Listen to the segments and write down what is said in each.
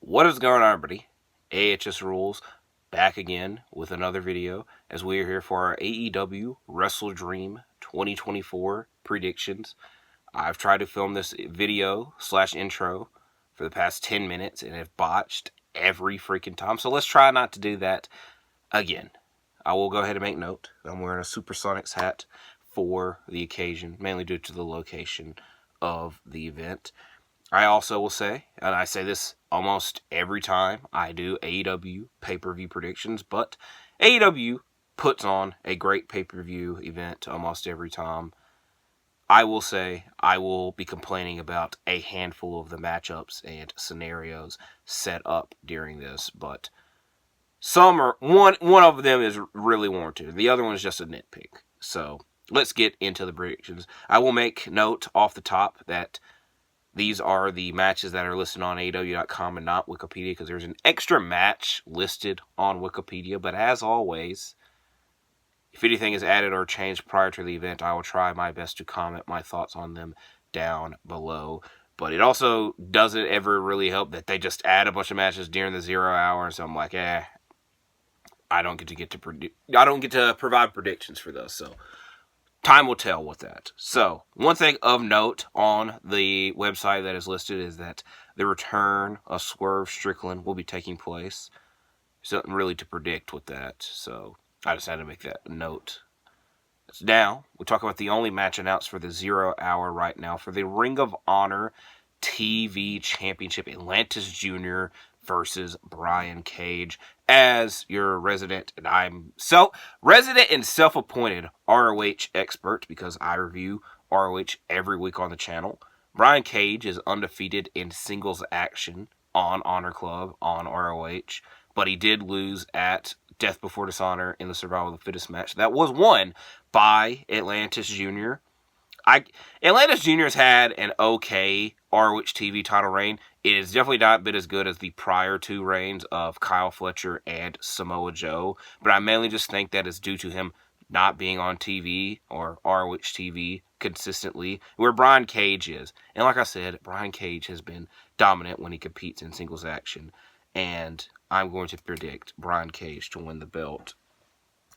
What is going on, everybody? AHS Rules back again with another video as we are here for our AEW WrestleDream 2024 predictions. I've tried to film this video / intro for the past 10 minutes and have botched every freaking time. So let's try not to do that again. I will go ahead and make note that I'm wearing a Supersonics hat for the occasion, mainly due to the location of the event. I also will say, and I say this almost every time I do AEW pay-per-view predictions, but AEW puts on a great pay-per-view event almost every time. I will say I will be complaining about a handful of the matchups and scenarios set up during this, but some are one of them is really warranted. The other one is just a nitpick. So let's get into the predictions. I will make note off the top that these are the matches that are listed on AEW.com and not Wikipedia, because there's an extra match listed on Wikipedia. But as always, if anything is added or changed prior to the event, I will try my best to comment my thoughts on them down below. But it also doesn't ever really help that they just add a bunch of matches during the 0 hour. So I'm like, I don't get to provide predictions for those. So time will tell with that. So, one thing of note on the website that is listed is that the return of Swerve Strickland will be taking place. Something really to predict with that. So, I just had to make that note. Now, we talk about the only match announced for the 0 hour right now for the Ring of Honor TV Championship. Atlantis Jr. versus Brian Cage as your resident and self-appointed ROH expert, because I review ROH every week on the channel. Brian Cage is undefeated in singles action on Honor Club on ROH, but he did lose at Death Before Dishonor in the Survival of the Fittest match. That was won by Atlantis Jr. Atlantis Jr. has had an okay ROH TV title reign. It has definitely not been as good as the prior two reigns of Kyle Fletcher and Samoa Joe, but I mainly just think that is due to him not being on TV or ROH TV consistently, where Brian Cage is. And like I said, Brian Cage has been dominant when he competes in singles action, and I'm going to predict Brian Cage to win the belt.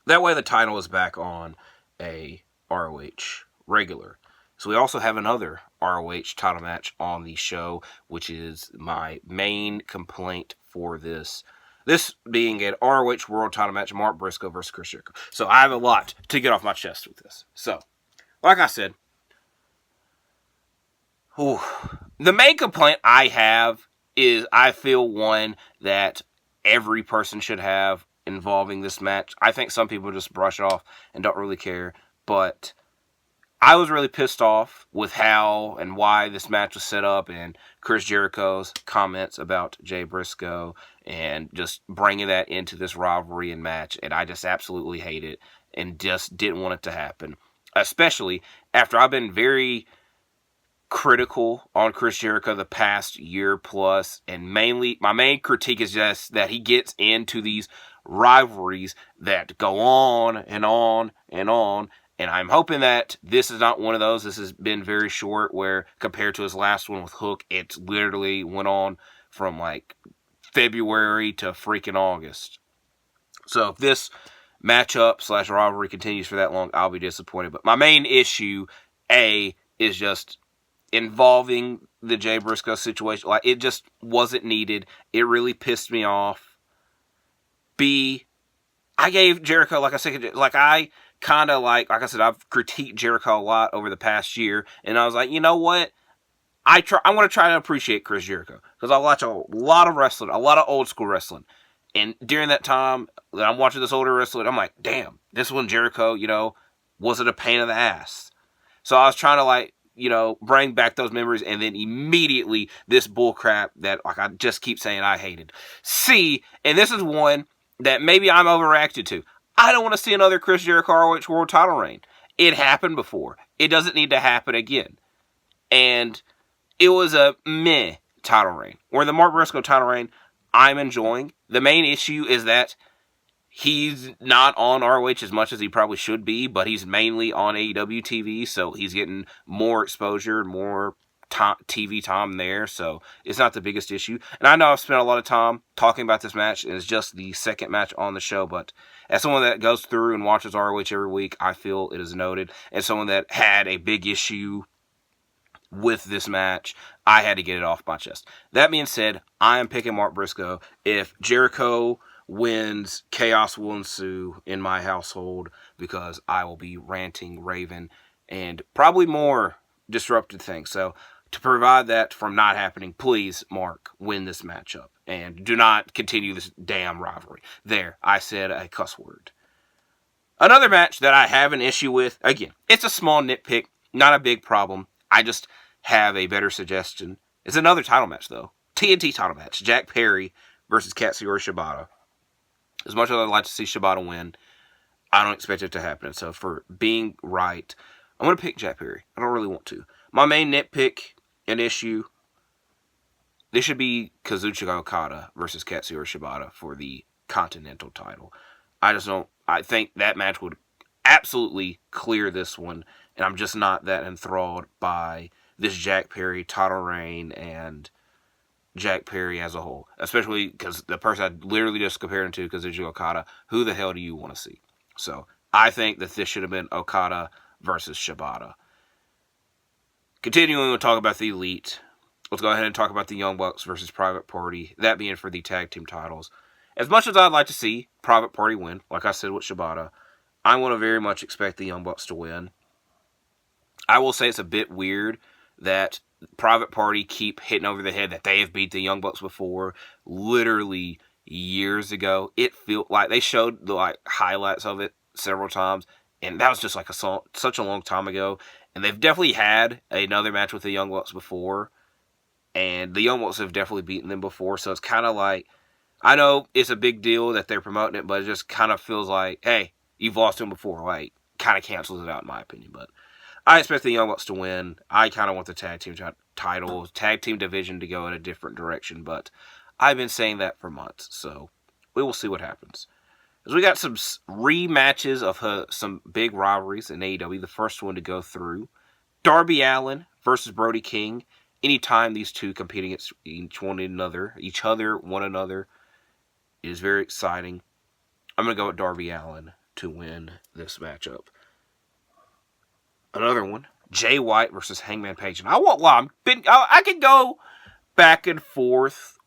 That way the title is back on a ROH regular. So we also have another ROH title match on the show, which is my main complaint for this. This being an ROH World title match, Mark Briscoe versus Chris Jericho. So I have a lot to get off my chest with this. So, like I said, the main complaint I have is I feel one that every person should have involving this match. I think some people just brush it off and don't really care, but I was really pissed off with how and why this match was set up, and Chris Jericho's comments about Jay Briscoe and just bringing that into this rivalry and match, and I just absolutely hate it and just didn't want it to happen, especially after I've been very critical on Chris Jericho the past year plus, and mainly my main critique is just that he gets into these rivalries that go on and on and on. And I'm hoping that this is not one of those. This has been very short, where compared to his last one with Hook, it literally went on from like February to freaking August. So if this matchup / rivalry continues for that long, I'll be disappointed. But my main issue, A, is just involving the Jay Briscoe situation. Like, it just wasn't needed. It really pissed me off. B, I gave Jericho, like I said, I said, I've critiqued Jericho a lot over the past year, and I was like, you know what? I'm going to try to appreciate Chris Jericho, because I watch a lot of wrestling, a lot of old school wrestling, and during that time that I'm watching this older wrestling, I'm like, damn, this one Jericho, wasn't a pain in the ass. So I was trying to bring back those memories, and then immediately this bullcrap that I just keep saying I hated. C, and this is one that maybe I'm overreacted to. I don't want to see another Chris Jericho ROH World title reign. It happened before. It doesn't need to happen again. And it was a meh title reign. Where the Mark Briscoe title reign, I'm enjoying. The main issue is that he's not on ROH as much as he probably should be, but he's mainly on AEW TV, so he's getting more exposure, more TV time there, so it's not the biggest issue. And I know I've spent a lot of time talking about this match, and it's just the second match on the show, but as someone that goes through and watches ROH every week, I feel it is noted. As someone that had a big issue with this match, I had to get it off my chest. That being said, I am picking Mark Briscoe. If Jericho wins, chaos will ensue in my household because I will be ranting, raving, and probably more disrupted things. So to provide that from not happening, please, Mark, win this matchup. And do not continue this damn rivalry. There, I said a cuss word. Another match that I have an issue with, again, it's a small nitpick, not a big problem. I just have a better suggestion. It's another title match, though. TNT title match. Jack Perry versus Katsuyori Shibata. As much as I'd like to see Shibata win, I don't expect it to happen. So for being right, I'm going to pick Jack Perry. I don't really want to. My main nitpick and issue, this should be Kazuchika Okada versus Katsuyori Shibata for the Continental title. I think that match would absolutely clear this one, and I'm just not that enthralled by this Jack Perry title reign and Jack Perry as a whole. Especially because the person I literally just compared him to, Kazuchika Okada, who the hell do you want to see? So, I think that this should have been Okada versus Shibata. Continuing to talk about the Elite, let's go ahead and talk about the Young Bucks versus Private Party, that being for the tag team titles. As much as I'd like to see Private Party win, like I said with Shibata, I want to very much expect the Young Bucks to win. I will say it's a bit weird that Private Party keep hitting over the head that they have beat the Young Bucks before, literally years ago. It felt like they showed the highlights of it several times, and that was just such a long time ago. And they've definitely had another match with the Young Bucks before, and the Young Bucks have definitely beaten them before. So it's kind of like, I know it's a big deal that they're promoting it, but it just kind of feels like, hey, you've lost them before. Kind of cancels it out in my opinion. But I expect the Young Bucks to win. I kind of want the tag team titles, tag team division to go in a different direction, but I've been saying that for months, so we will see what happens. As we got some rematches of some big rivalries in AEW. The first one to go through, Darby Allin versus Brody King. Anytime these two competing against each other, one another, is very exciting. I'm going to go with Darby Allin to win this matchup. Another one, Jay White versus Hangman Page. And I won't lie, I could go back and forth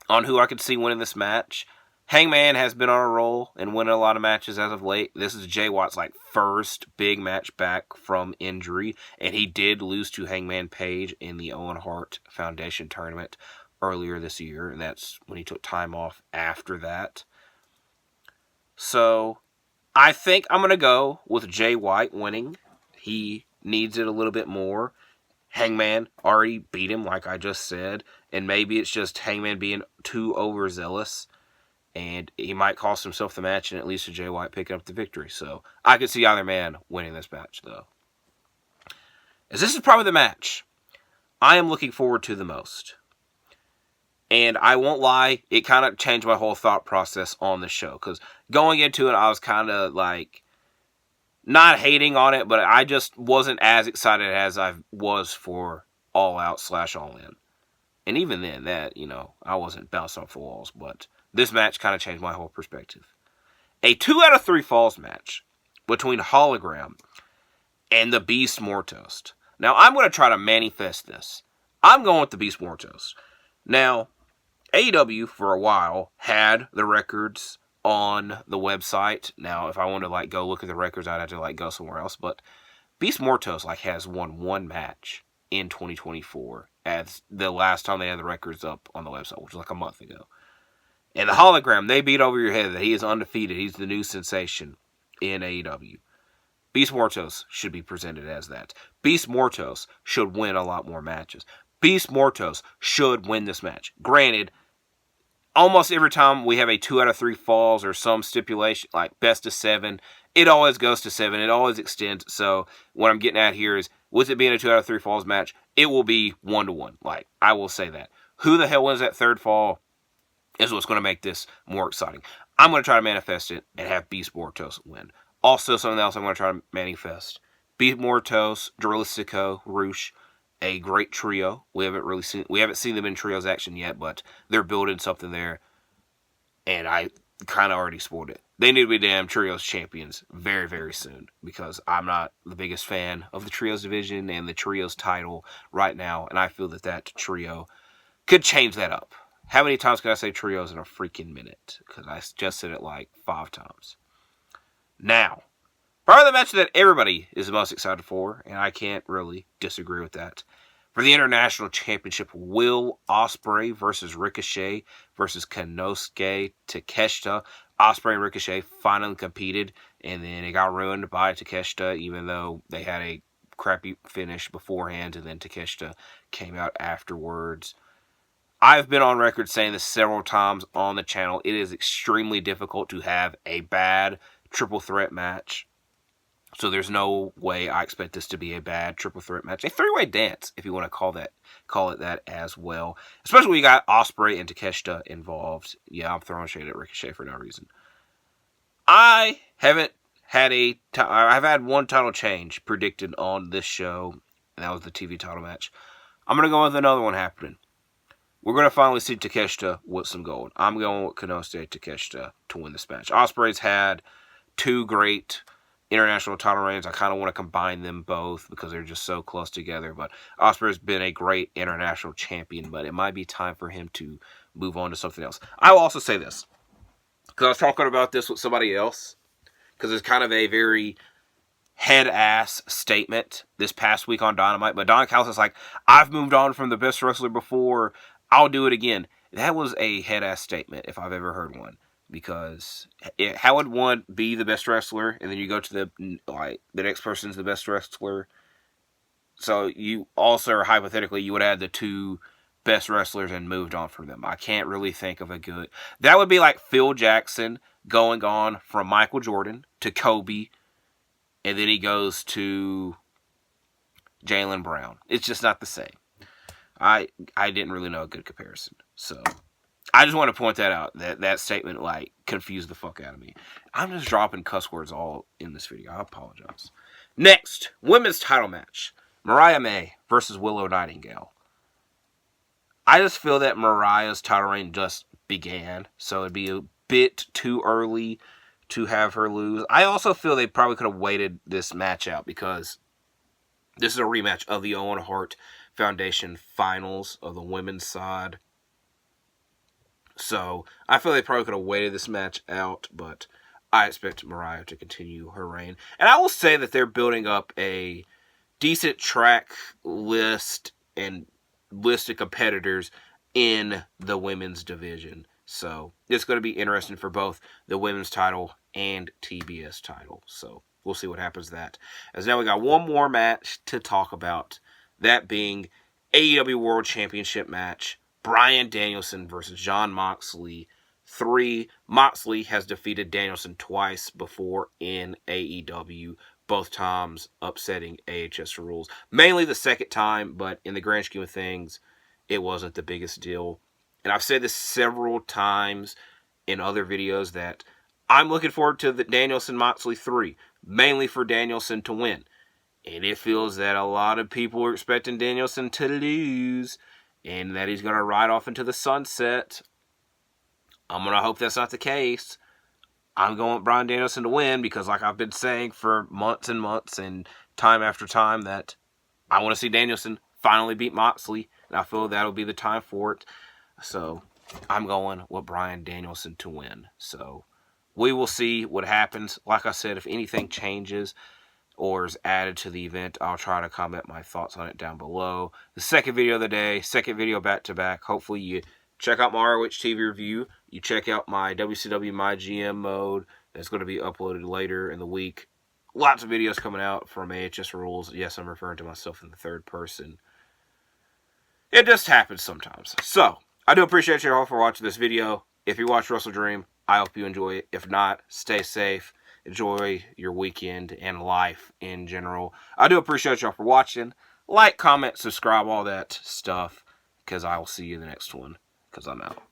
on who I could see winning this match. Hangman has been on a roll and winning a lot of matches as of late. This is Jay White's first big match back from injury, and he did lose to Hangman Page in the Owen Hart Foundation tournament earlier this year, and that's when he took time off after that. So, I think I'm going to go with Jay White winning. He needs it a little bit more. Hangman already beat him, like I just said, and maybe it's just Hangman being too overzealous, and he might cost himself the match, and at least Jay White picking up the victory. So, I could see either man winning this match, though. As this is probably the match I am looking forward to the most. And I won't lie, it kind of changed my whole thought process on the show. Because going into it, I was kind of not hating on it, but I just wasn't as excited as I was for All Out / All In. And even then, I wasn't bouncing off the walls. But this match kind of changed my whole perspective. A 2 out of 3 falls match between Hologram and the Beast Mortos. Now, I'm going to try to manifest this. I'm going with the Beast Mortos. Now, AEW for a while had the records on the website. Now, if I wanted to go look at the records, I'd have to go somewhere else. But Beast Mortos has won one match in 2024 as the last time they had the records up on the website, which was a month ago. And the Hologram, they beat over your head that he is undefeated. He's the new sensation in AEW. Beast Mortos should be presented as that. Beast Mortos should win a lot more matches. Beast Mortos should win this match. Granted, almost every time we have a 2 out of 3 falls or some stipulation, like best of 7, it always goes to 7. It always extends. So what I'm getting at here is, with it being a 2 out of 3 falls match, it will be 1-1. I will say that. Who the hell wins that third fall is what's going to make this more exciting. I'm going to try to manifest it and have Beast Mortos win. Also, something else I'm going to try to manifest. Beast Mortos, Drillicico, Roosh, a great trio. We haven't seen them in trios action yet, but they're building something there. And I kind of already spoiled it. They need to be damn trios champions very, very soon, because I'm not the biggest fan of the trios division and the trios title right now, and I feel that trio could change that up. How many times can I say trios in a freaking minute? Because I just said it like 5 times. Now, probably the match that everybody is most excited for, and I can't really disagree with that. For the International Championship, Will Ospreay versus Ricochet versus Konsuke Takeshita. Ospreay and Ricochet finally competed, and then it got ruined by Takeshita, even though they had a crappy finish beforehand, and then Takeshita came out afterwards. I've been on record saying this several times on the channel. It is extremely difficult to have a bad triple threat match. So there's no way I expect this to be a bad triple threat match. A 3-way dance, if you want to call it that as well. Especially when you got Ospreay and Takeshita involved. Yeah, I'm throwing shade at Ricochet for no reason. I've had one title change predicted on this show, and that was the TV title match. I'm going to go with another one happening. We're going to finally see Takeshita with some gold. I'm going with Konsuke Takeshita to win this match. Ospreay's had 2 great international title reigns. I kind of want to combine them both because they're just so close together. But Ospreay's been a great international champion, but it might be time for him to move on to something else. I will also say this, because I was talking about this with somebody else, because it's kind of a very head-ass statement this past week on Dynamite. But Don Callis is like, I've moved on from the best wrestler before. I'll do it again. That was a head-ass statement if I've ever heard one. Because how would one be the best wrestler, and then you go to the next person's the best wrestler? So you also, hypothetically, you would add the 2 best wrestlers and moved on from them. I can't really think of a good. That would be like Phil Jackson going on from Michael Jordan to Kobe, and then he goes to Jaylen Brown. It's just not the same. I didn't really know a good comparison, so I just want to point that out. That statement, confused the fuck out of me. I'm just dropping cuss words all in this video. I apologize. Next, women's title match. Mariah May versus Willow Nightingale. I just feel that Mariah's title reign just began, so it'd be a bit too early to have her lose. I also feel they probably could have waited this match out, because this is a rematch of the Owen Hart Foundation finals of the women's side. So, I feel they probably could have waited this match out, but I expect Mariah to continue her reign. And I will say that they're building up a decent track list and list of competitors in the women's division. So, it's going to be interesting for both the women's title and TBS title. So, we'll see what happens to that. As now we got one more match to talk about, that being AEW World Championship match. Bryan Danielson versus Jon Moxley. 3. Moxley has defeated Danielson twice before in AEW, both times upsetting AHS rules. Mainly the second time, but in the grand scheme of things, it wasn't the biggest deal. And I've said this several times in other videos that I'm looking forward to the Danielson-Moxley 3, mainly for Danielson to win. And it feels that a lot of people are expecting Danielson to lose, and that he's going to ride off into the sunset. I'm going to hope that's not the case. I'm going with Bryan Danielson to win, because like I've been saying for months and months and time after time, that I want to see Danielson finally beat Moxley, and I feel that'll be the time for it. So I'm going with Bryan Danielson to win. So we will see what happens. Like I said, if anything changes or is added to the event, I'll try to comment my thoughts on it down below. The second video of the day, second video back-to-back. Hopefully you check out my ROH TV review. You check out my WCW My GM mode. That's going to be uploaded later in the week. Lots of videos coming out from AHS Rules. Yes, I'm referring to myself in the third person. It just happens sometimes. So, I do appreciate you all for watching this video. If you watch WrestleDream, I hope you enjoy it. If not, stay safe. Enjoy your weekend and life in general. I do appreciate y'all for watching. Like, comment, subscribe, all that stuff. Because I will see you in the next one. Because I'm out.